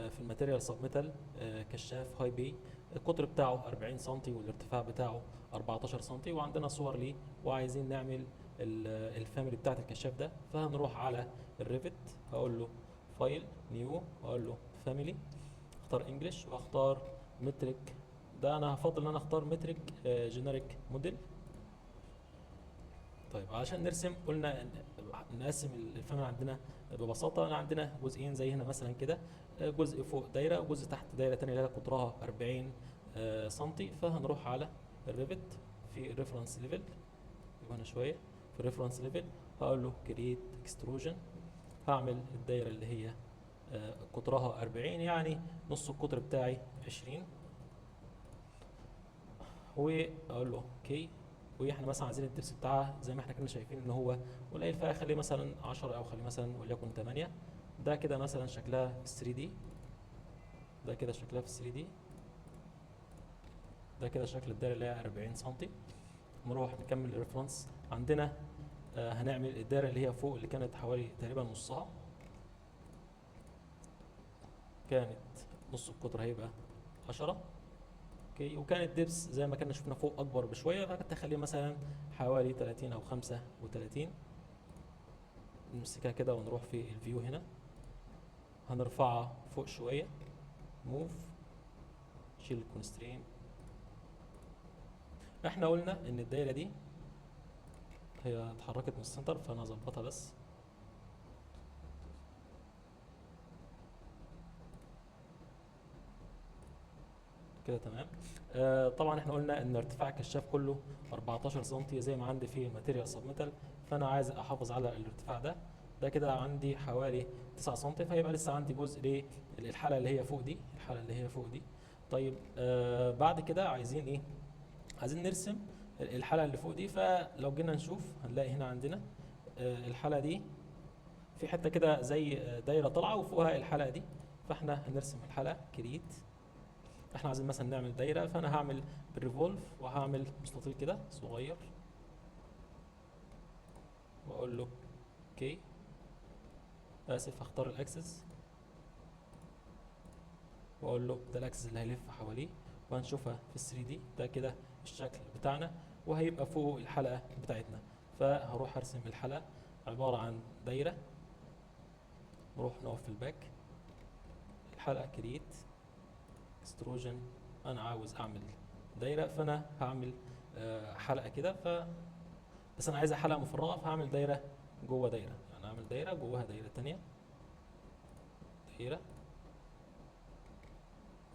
في الماتيريال سب ميتال كشاف هاي بي. القطر بتاعه 40 سم والارتفاع بتاعه 14 سم، وعندنا صور ليه وعايزين نعمل الفاميلي بتاعت الكشاف ده. فهنروح على الريفت، هقول له فايل نيو، هقول له فاميلي، اختار انجلش واختار مترك. ده انا هفضل ان انا اختار مترك جينيريك موديل. طيب علشان نرسم قلنا نقسم الفاميلي عندنا ببساطه. أنا عندنا جزئين زي هنا مثلا كده، جزء فوق دايره وجزء تحت دايره تانية اللي هي قطرها 40 سنتي. فهنروح على الريفت في الريفرنس ليفل، هنا شويه في الريفرنس ليفل، هقول له كرييت اكستروجن. هعمل الدايره اللي هي قطرها 40، يعني نص القطر بتاعي 20، واقول له اوكي. واحنا مثلا عايزين الدبس بتاعها زي ما احنا كنا شايفين ان هو قليل، فاخليه مثلا 10 او خليه مثلا وليكن 8. ده كده مثلا شكلها في 3 دي، ده كده شكلها في 3 دي، ده كده شكل الدايره اللي هي 40 سم. نروح نكمل الريفرنس عندنا. هنعمل الدايره اللي هي فوق اللي كانت حوالي تقريبا نصها، كانت نص القطر هيبقى 10. اوكي، وكان الدبس زي ما كنا شفنا فوق اكبر بشويه، فكنت اخليه مثلا حوالي 30 او 35. نمسكها كده ونروح في الفيو هنا، هنرفعها فوق شويه، موف، شيل الكونسترين. احنا قلنا ان الدايره دي هي اتحركت من السنتر، فانا اظبطها بس كده تمام. طبعا احنا قلنا ان ارتفاع الكشاف كله 14 سم زي ما عندي في ماتيريال سب ميتال، فانا عايز احافظ على الارتفاع ده. ده كده عندي حوالي 9 سم، فيبقى لسه عندي جزء للحاله اللي هي فوق دي، الحاله اللي هي فوق دي. طيب بعد كده عايزين ايه؟ عايزين نرسم الحاله اللي فوق دي. فلو جينا نشوف هنلاقي هنا عندنا الحاله دي في حته كده زي دايره طالعه وفوقها الحلقه دي. فاحنا هنرسم الحلقه كريت. احنا عايزين مثلا نعمل دايره، فانا هعمل بالريفولف وهعمل مستطيل كده صغير واقول له اوكي. اسف، هختار الاكسس واقول له ده الاكسس اللي هيلف حواليه، وهنشوفها في 3 دي. ده كده الشكل بتاعنا، وهيبقى فوق الحلقه بتاعتنا. فهروح ارسم الحلقه عباره عن دايره. نروح نقف في الباك، الحلقه كريت اكستروجن. انا عاوز اعمل دايره، فانا هعمل حلقه كده. بس انا عايزها حلقه مفرغه، فهعمل دايره جوه دايره، يعني اعمل دايره جواها دايره تانية، دايره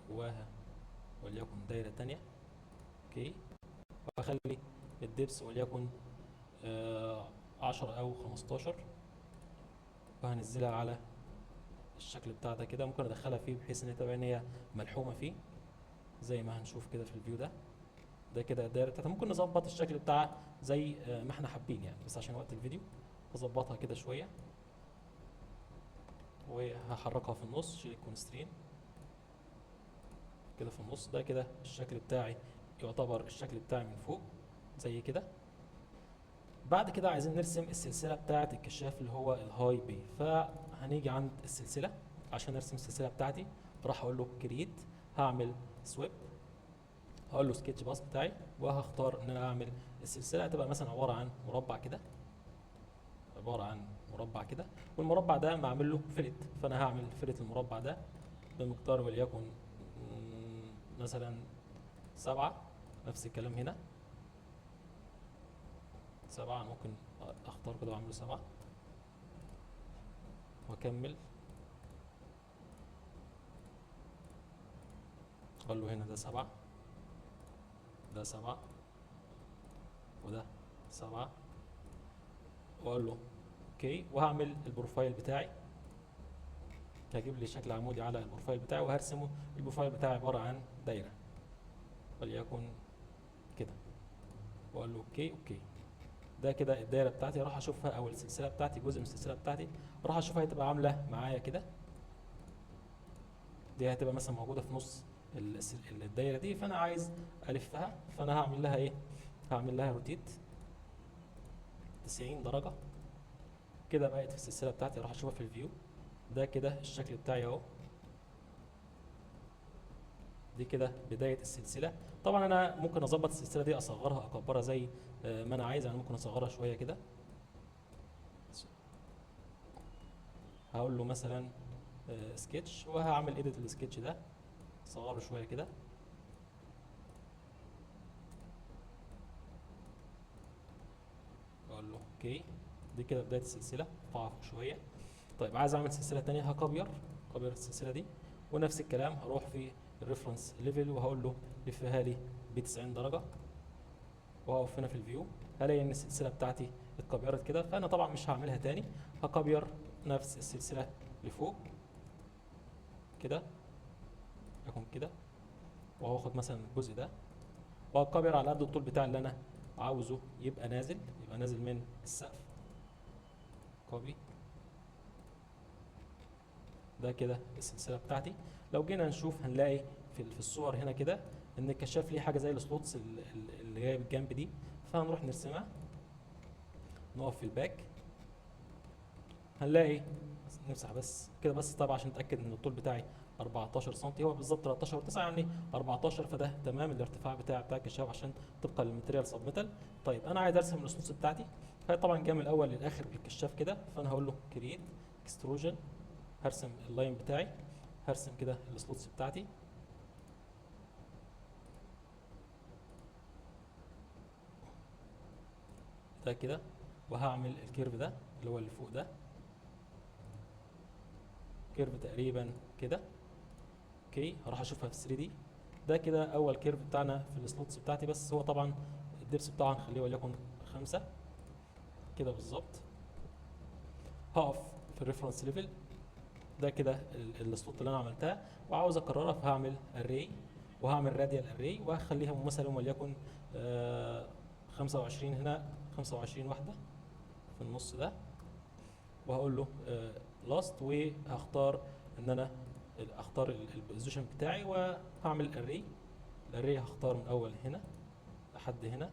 جواها وليكن دايره تانية. اوكي، واخلي الدبس وليكن 10 او 15، وهنزلها على الشكل بتاع ده كده. ممكن ادخلها فيه بحيث ان هي تبقى ان هي ملحومه فيه زي ما هنشوف كده في الفيو ده. ده كده الدايره بتاعتها. ممكن نظبط الشكل بتاعها زي ما احنا حابين يعني، بس عشان وقت الفيديو هظبطها كده شويه، وهحركها في النص، شيل الكونسترين كده في النص. ده كده الشكل بتاعي، يعتبر الشكل بتاعي من فوق زي كده. بعد كده عايزين نرسم السلسله بتاعه الكشاف اللي هو الهاي بي. فهنيجي عند السلسله عشان ارسم السلسله بتاعتي. راح اقول له كرييت، هعمل سويب، هقول له سكتش باس بتاعي، وهختار ان انا اعمل السلسله هتبقى مثلا عباره عن مربع كده، عباره عن مربع كده. والمربع ده معمل له فلت، فانا هعمل فلت المربع ده بمقدار وليكن مثلا 7. نفس الكلام هنا 7، ممكن اختار كده واعمله 7 واكمل. اقول له هنا ده 7، ده 7، وده 7، واقول له اوكي. وهعمل البروفايل بتاعي، هجيب لي شكل عمودي على البروفايل بتاعي وهرسمه. البروفايل بتاعي عباره عن دايره وليكن كده، واقول له اوكي اوكي. ده كده الدايره بتاعتي. راح اشوفها، او السلسله بتاعتي، جزء من السلسله بتاعتي، راح اشوفها هتبقى عامله معايا كده. دي هتبقى مثلا موجوده في نص الدايره دي، فانا عايز الفها. فانا هعمل لها ايه؟ هعمل لها روتيت 90 درجه كده. بقت في السلسله بتاعتي. راح اشوفها في الفيو. ده كده الشكل بتاعي اهو. دي كده بدايه السلسله. طبعا انا ممكن اظبط السلسله دي، اصغرها اكبرها زي ما انا عايز. يعني ممكن اصغرها شويه كده، هقول له مثلا سكتش، وهعمل ايديت للسكتش ده، اصغره شويه كده. اقول له اوكي. دي كده بدايه السلسله، ارفعها فوق شويه. طيب عايز اعمل سلسله تانية، هكبر السلسله دي، ونفس الكلام هروح في الريفرنس ليفل وهقول له لفها لي ب 90 درجه، واقف هنا في الفيو، هلاقي ان السلسله بتاعتي اتكبرت كده. فانا طبعا مش هعملها تاني، هكبر نفس السلسله لفوق كده، يكون كده، وهاخد مثلا الجزء ده وهكبر على قد الطول بتاع اللي انا عاوزه يبقى نازل، من السقف. كوبي. ده كده السلسله بتاعتي. لو جينا نشوف هنلاقي في الصور هنا كده ان الكشاف ليه حاجه زي السلوتس اللي جايه بالجنب دي، فهنروح نرسمها. نقف في الباك، هنلاقي نمسح بس كده بس طبعا عشان نتاكد ان الطول بتاعي 14 سم، هو بالظبط 13 و9 يعني 14، فده تمام الارتفاع بتاع الكشاف عشان طبقا للماتيريال سب ميتال. طيب انا عايز ارسم السلوتس بتاعتي، فطبعا جاي من الاول للاخر بالكشاف كده، فانا هقول له كرييت اكستروجن، هرسم اللاين بتاعي، هرسم كده السلوتس بتاعتي. ده كده، وهعمل الكيرف ده اللي هو اللي فوق ده، كيرف تقريبا كده. اوكي، هروح اشوفها في 3 دي. ده كده اول كيرف بتاعنا في السلوتس بتاعتي، بس هو طبعا الدبس بتاعه هنخليه وليكن 5 كده بالظبط. هقف في الريفرنس ليفل. ده كده السلوت اللي انا عملتها وعاوز اكررها، فهعمل اري، وهعمل راديال اري، وهخليها مثلا وليكن 25 هنا، 25 واحده في النص ده، وهقول له لاست، وهختار ان انا اختار البوزيشن بتاعي، وهعمل اري. الاري هختار من اول هنا لحد هنا،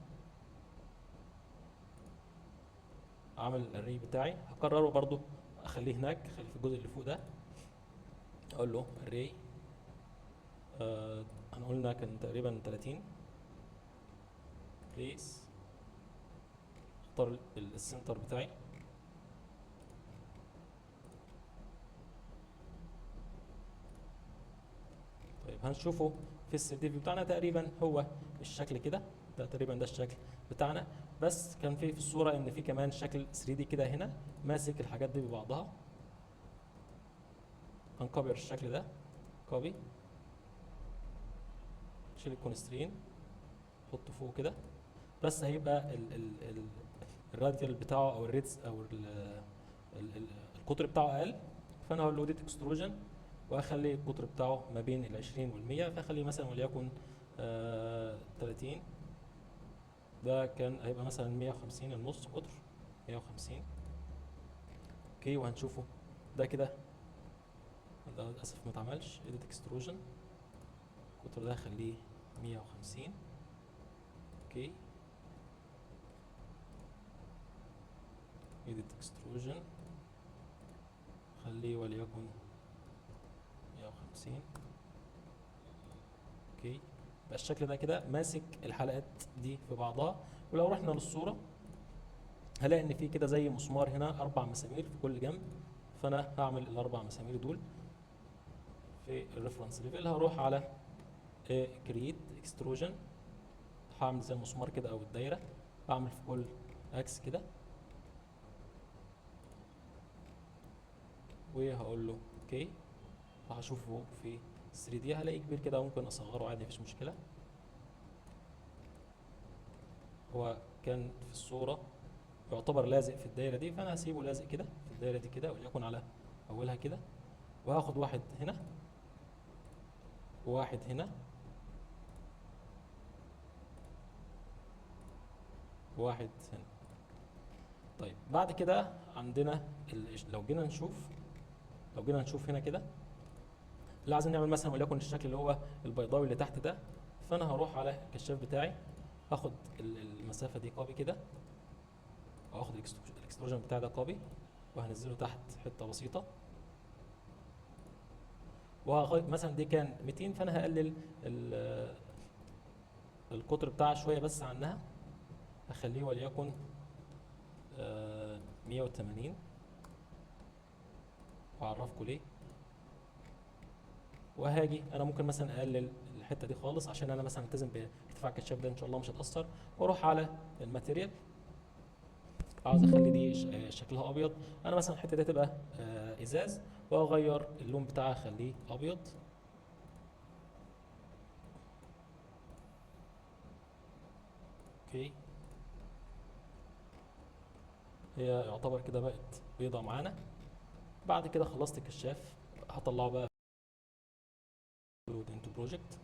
اعمل الاري بتاعي، هكرره برضو، اخليه هناك، اخليه في الجزء اللي فوق ده. اقول له اري، احنا قلنا كان تقريبا 30 بليس، اختار السنتر بتاعي. طيب هنشوفه في السي دي بتاعنا، تقريبا هو الشكل كده، ده تقريبا ده الشكل بتاعنا. بس كان في الصوره ان في كمان شكل 3 دي كده هنا ماسك الحاجات دي ببعضها. هنكبر الشكل ده، كوبي، شيل الكونسترين، حطه فوق كده، بس هيبقى الراديال بتاعه او الريتس او القطر بتاعه اقل. فانا هقول له ديت اكستروجن، واخلي القطر بتاعه ما بين ال 20 وال 100، فاخليه مثلا وليكن 30. ده كان هيبقى مثلا 150 النص قطر، 150. اوكي، وهنشوفه ده كده. ده للاسف ما اتعملش ايديت اكستروجن، القطر ده خليه 150. اوكي، ايديت اكستروجن، خليه وليكن 150. اوكي، يبقى الشكل ده كده ماسك الحلقات دي في بعضها. ولو رحنا للصوره هلاقي ان في كده زي مسمار هنا 4 مسامير في كل جنب، فانا هعمل الاربع مسامير دول في الريفرنس ليفل. هروح على كرييت اكستروجن، هعمل زي المسمار كده او الدايره، هعمل في كل اكس كده، وهقول له اوكي. وهشوفه في 3 دي هلاقيه كبير كده، ممكن اصغره عادي مفيش مشكله. هو كان في الصوره يعتبر لازق في الدايره دي، فانا هسيبه لازق كده في الدايره دي كده، وليكن على اولها كده. وهاخد واحد هنا، وواحد هنا، وواحد هنا. طيب بعد كده عندنا لو جينا نشوف هنا كده، اللي عايزين نعمل مثلا وليكن الشكل اللي هو البيضاوي اللي تحت ده، فانا هروح على الكشاف بتاعي، هاخد المسافه دي كوبي كده، واخد الاكستروجن بتاعي ده كوبي، وهنزله تحت حته بسيطه، مثلا دي كان 200، فانا هقلل ال- القطر بتاعها شويه بس عنها، هخليه وليكن 180، واعرفكم ليه. وهاجي انا ممكن مثلا اقلل الحته دي خالص عشان انا مثلا التزم بارتفاع الكشاف ده ان شاء الله مش هتاثر، واروح على الماتيريال، عاوز اخلي دي شكلها ابيض. انا مثلا الحته دي تبقى ازاز، واغير اللون بتاعها اخليه ابيض. اوكي، هي يعتبر كده بقت بيضة معانا. بعد كده خلصت الكشاف، هطلعه بقى انتو بروجكت،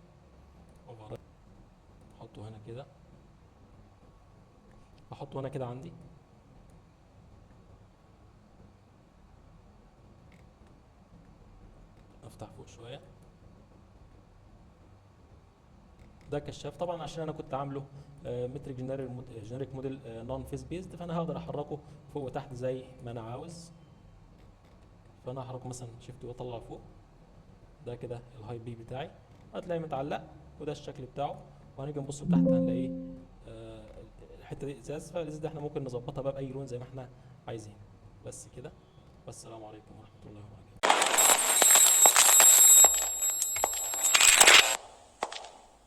احطه هنا كده، احطه هنا كده عندي. افتح فوق شويه، ده كشاف طبعا عشان انا كنت عامله مترك جنريك موديل نون فيس بيزد، فانا هقدر احركه فوق وتحت زي ما انا عاوز. فانا هحركه مثلا شيفت واطلع فوق، ده كده الهاي بي بتاعي، هتلاقيه متعلق، وده الشكل بتاعه. وهنيجي نبص تحت هنلاقيه آه، الحته دي ازاز، فالازاز ده احنا ممكن نظبطها بقى باي لون زي ما احنا عايزين. بس كده، والسلام عليكم ورحمه الله وبركاته.